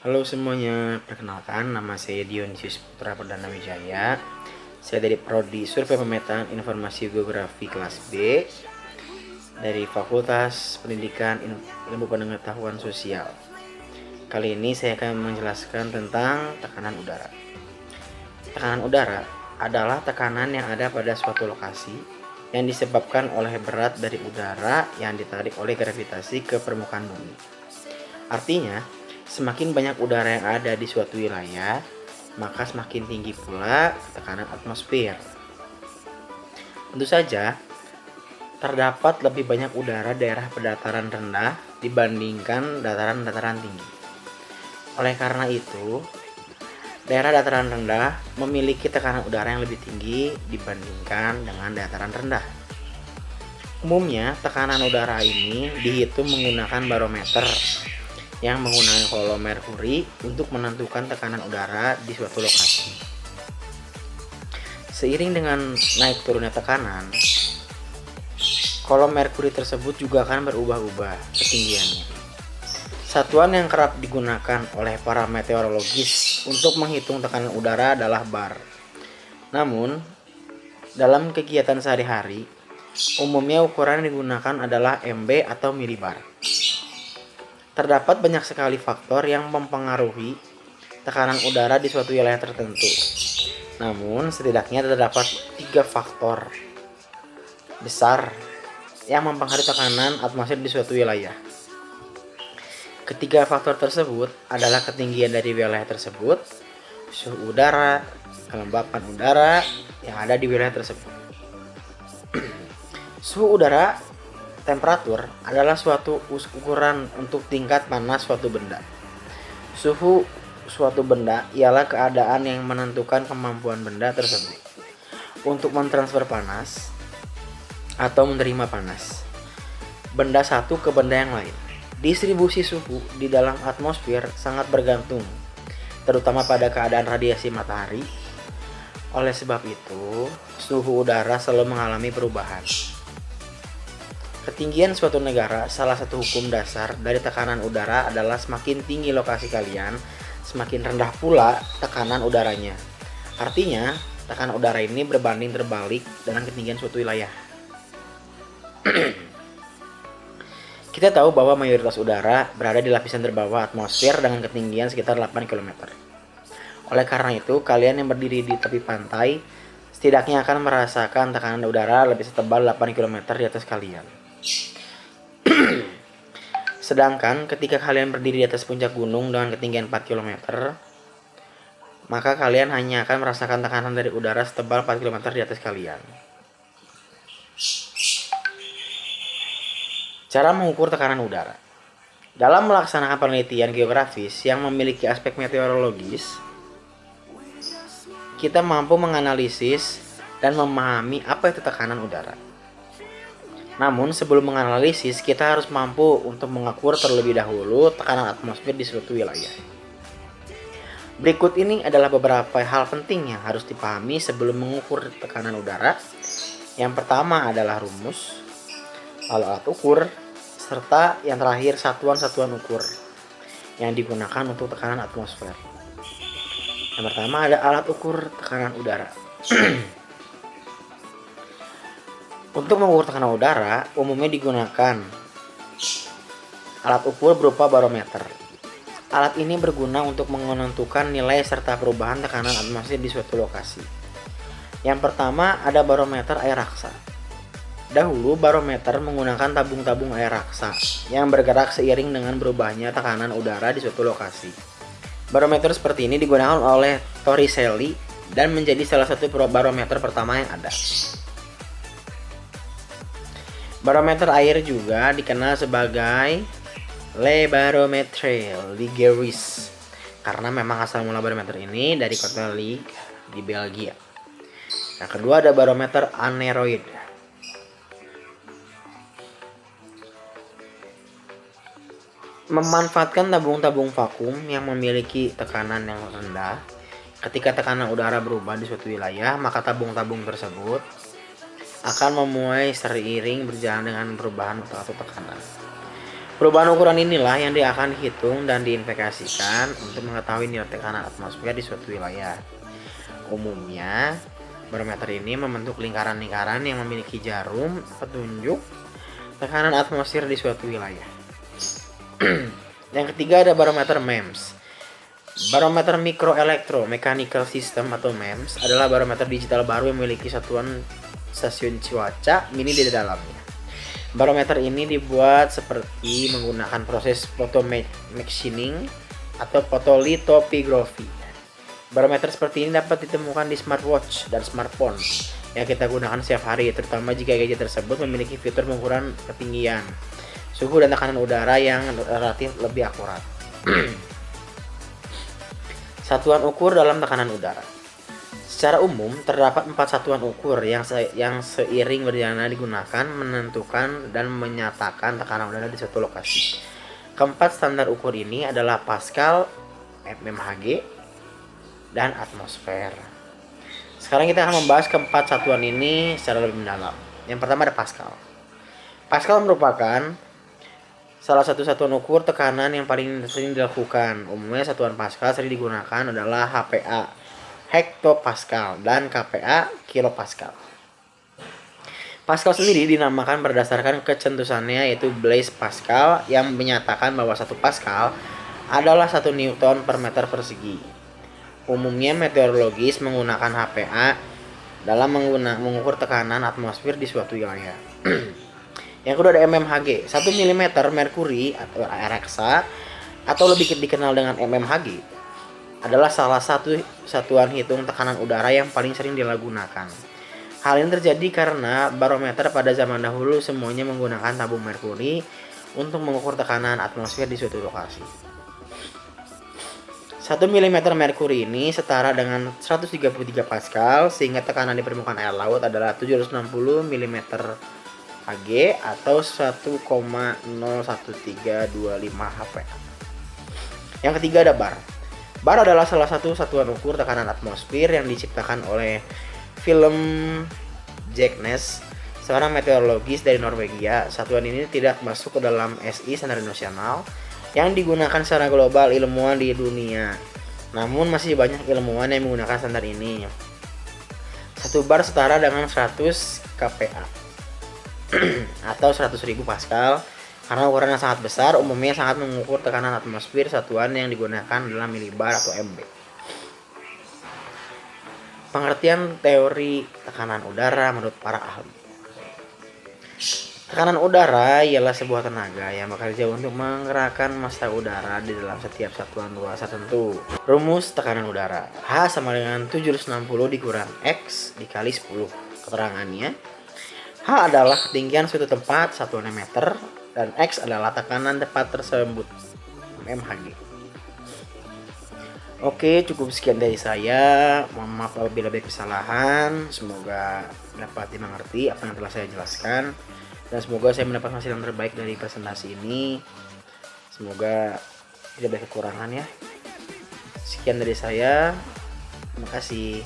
Halo semuanya, perkenalkan nama saya Dionisius Putra Perdana Wijaya. Saya dari Prodi Survei Pemetaan Informasi Geografi kelas B dari Fakultas Pendidikan Ilmu Pengetahuan Sosial. Kali ini saya akan menjelaskan tentang tekanan udara. Tekanan udara adalah tekanan yang ada pada suatu lokasi yang disebabkan oleh berat dari udara yang ditarik oleh gravitasi ke permukaan bumi. Artinya, semakin banyak udara yang ada di suatu wilayah, maka semakin tinggi pula tekanan atmosfer. Tentu saja, terdapat lebih banyak udara daerah dataran rendah dibandingkan dataran-dataran tinggi. Oleh karena itu, daerah dataran rendah memiliki tekanan udara yang lebih tinggi dibandingkan dengan dataran rendah. Umumnya, tekanan udara ini dihitung menggunakan barometer yang menggunakan kolom merkuri untuk menentukan tekanan udara di suatu lokasi. Seiring dengan naik turunnya tekanan, kolom merkuri tersebut juga akan berubah-ubah ketinggiannya. Satuan yang kerap digunakan oleh para meteorologis untuk menghitung tekanan udara adalah bar. Namun, dalam kegiatan sehari-hari, umumnya ukuran yang digunakan adalah MB atau milibar. Terdapat banyak sekali faktor yang mempengaruhi tekanan udara di suatu wilayah tertentu. Namun, setidaknya terdapat 3 faktor besar yang mempengaruhi tekanan atmosfer di suatu wilayah. Ketiga faktor tersebut adalah ketinggian dari wilayah tersebut, suhu udara, kelembapan udara yang ada di wilayah tersebut. Suhu udara, temperatur adalah suatu ukuran untuk tingkat panas suatu benda. Suhu suatu benda ialah keadaan yang menentukan kemampuan benda tersebut untuk mentransfer panas atau menerima panas benda satu ke benda yang lain. Distribusi suhu di dalam atmosfer sangat bergantung, terutama pada keadaan radiasi matahari. Oleh sebab itu, suhu udara selalu mengalami perubahan. Ketinggian suatu negara, salah satu hukum dasar dari tekanan udara adalah semakin tinggi lokasi kalian, semakin rendah pula tekanan udaranya. Artinya, tekanan udara ini berbanding terbalik dengan ketinggian suatu wilayah. Kita tahu bahwa mayoritas udara berada di lapisan terbawah atmosfer dengan ketinggian sekitar 8 km. Oleh karena itu, kalian yang berdiri di tepi pantai setidaknya akan merasakan tekanan udara lebih setebal 8 km di atas kalian. Sedangkan ketika kalian berdiri di atas puncak gunung dengan ketinggian 4 km, maka kalian hanya akan merasakan tekanan dari udara setebal 4 km di atas kalian. Cara mengukur tekanan udara. Dalam melaksanakan penelitian geografis yang memiliki aspek meteorologis, kita mampu menganalisis dan memahami apa itu tekanan udara. Namun sebelum menganalisis, kita harus mampu untuk mengukur terlebih dahulu tekanan atmosfer di suatu wilayah. Berikut ini adalah beberapa hal penting yang harus dipahami sebelum mengukur tekanan udara. Yang pertama adalah rumus, lalu alat ukur, serta yang terakhir satuan-satuan ukur yang digunakan untuk tekanan atmosfer. Yang pertama ada alat ukur tekanan udara. Untuk mengukur tekanan udara, umumnya digunakan alat ukur berupa barometer. Alat ini berguna untuk menentukan nilai serta perubahan tekanan atmosfer di suatu lokasi. Yang pertama ada barometer air raksa. Dahulu barometer menggunakan tabung-tabung air raksa yang bergerak seiring dengan berubahnya tekanan udara di suatu lokasi. Barometer seperti ini digunakan oleh Torricelli dan menjadi salah satu barometer pertama yang ada. Barometer air juga dikenal sebagai Le Barometre Ligeris karena memang asal mula barometer ini dari kota Liege di Belgia. Yang kedua ada barometer aneroid. Memanfaatkan tabung-tabung vakum yang memiliki tekanan yang rendah. Ketika tekanan udara berubah di suatu wilayah, maka tabung-tabung tersebut akan memuai seiring berjalan dengan perubahan atau tekanan. Perubahan ukuran inilah yang akan dihitung dan diinvestasikan untuk mengetahui nilai tekanan atmosfer di suatu wilayah. Umumnya, barometer ini membentuk lingkaran-lingkaran yang memiliki jarum petunjuk tekanan atmosfer di suatu wilayah. Yang ketiga ada barometer MEMS. Barometer Microelectro Mechanical System atau MEMS adalah barometer digital baru yang memiliki satuan stasiun cuaca mini di dalamnya. Barometer ini dibuat seperti menggunakan proses photomachining atau fotolitografi. Barometer seperti ini dapat ditemukan di smartwatch dan smartphone yang kita gunakan setiap hari, terutama jika gadget tersebut memiliki fitur pengukuran ketinggian, suhu dan tekanan udara yang relatif lebih akurat. Satuan ukur dalam tekanan udara. Secara umum, terdapat 4 satuan ukur yang seiring berjalannya digunakan menentukan dan menyatakan tekanan udara di suatu lokasi. Keempat standar ukur ini adalah Pascal, mmHg, dan atmosfer. Sekarang kita akan membahas keempat satuan ini secara lebih mendalam. Yang pertama ada Pascal. Pascal merupakan salah satu satuan ukur tekanan yang paling sering dilakukan. Umumnya satuan Pascal sering digunakan adalah HPA, hektopascal, dan kPa, kilopascal. Pascal sendiri dinamakan berdasarkan kecentusannya, yaitu Blaise Pascal, yang menyatakan bahwa 1 Pascal adalah 1 Newton per meter persegi. Umumnya meteorologis menggunakan HPA dalam mengukur tekanan atmosfer di suatu wilayah. Yang kedua ada mmHg. 1 mm merkuri atau reksa atau lebih dikenal dengan mmHg adalah salah satu satuan hitung tekanan udara yang paling sering digunakan. Hal ini terjadi karena barometer pada zaman dahulu semuanya menggunakan tabung merkuri untuk mengukur tekanan atmosfer di suatu lokasi. 1 mm merkuri ini setara dengan 133 Pascal, sehingga tekanan di permukaan air laut adalah 760 mm Hg atau 1,01325 HPA. Yang ketiga ada bar. Bar adalah salah satu satuan ukur tekanan atmosfer yang diciptakan oleh Willem Jekkens, seorang meteorologis dari Norwegia. Satuan ini tidak masuk ke dalam SI standar internasional yang digunakan secara global ilmuwan di dunia. Namun masih banyak ilmuwan yang menggunakan standar ini. 1 bar setara dengan 100 kPa atau 100.000 Pascal. Karena ukurannya sangat besar, umumnya sangat mengukur tekanan atmosfer. Satuan yang digunakan adalah milibar atau MB. Pengertian teori tekanan udara menurut para ahli. Tekanan udara ialah sebuah tenaga yang bekerja untuk menggerakkan massa udara di dalam setiap satuan luas tertentu. Rumus tekanan udara. H sama dengan 760 dikurang X dikali 10. Keterangannya, H adalah ketinggian suatu tempat, satuannya meter, dan X adalah tekanan tempat tersebut, mmHg. Oke, cukup sekian dari saya. Mohon maaf apabila ada kesalahan. Semoga dapat dimengerti apa yang telah saya jelaskan, dan semoga saya mendapat hasil yang terbaik dari presentasi ini. Semoga tidak ada kekurangan ya. Sekian dari saya. Terima kasih.